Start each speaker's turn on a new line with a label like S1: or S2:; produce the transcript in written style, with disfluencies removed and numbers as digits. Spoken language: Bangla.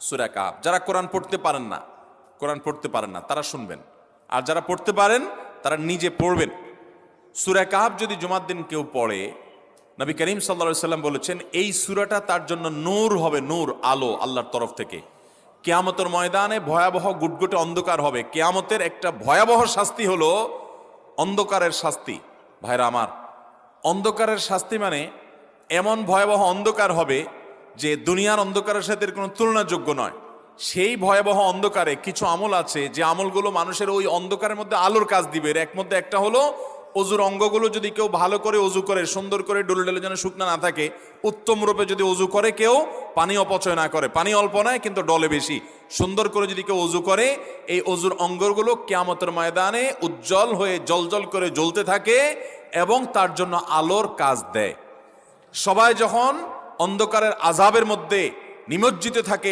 S1: সূরা কাহফ। যারা কোরআন পড়তে পারেন না তারা শুনবেন, আর যারা পড়তে পারেন তারা নিজে পড়বেন। সূরা কাহফ যদি জুমার দিন কেউ পড়ে, নবী করিম সাল্লাল্লাহু আলাইহি সাল্লাম বলেছেন এই সূরাটা তার জন্য নূর হবে, নূর, আলো আল্লাহর তরফ থেকে। কিয়ামতের ময়দানে ভয়াবহ গুটগুটে অন্ধকার হবে। কিয়ামতের একটা ভয়াবহ শাস্তি হলো অন্ধকারের শাস্তি। ভাইরা আমার, অন্ধকারের শাস্তি মানে এমন ভয়াবহ অন্ধকার হবে যে দুনিয়ার অন্ধকারের সাথে এর কোনো তুলনাযোগ্য নয়। সেই ভয়াবহ অন্ধকারে কিছু আমল আছে যে আমলগুলো মানুষের ওই অন্ধকারের মধ্যে আলোর কাজ দিবে। এর মধ্যে একটা হলো অজুর অঙ্গগুলো যদি কেউ ভালো করে অজু করে, সুন্দর করে ডলে ডলে যেন শুকনা না থাকে, উত্তম রূপে যদি অজু করে কেউ, পানি অপচয় না করে, পানি অল্প নেয় কিন্তু ডলে বেশি, সুন্দর করে যদি কেউ অজু করে, এই অজুর অঙ্গগুলো কিয়ামতের ময়দানে উজ্জ্বল হয়ে জলজল করে জ্বলতে থাকে এবং তার জন্য আলোর কাজ দেয়। সবাই যখন অন্ধকারের আযাবের মধ্যে নিমজ্জিত থাকে,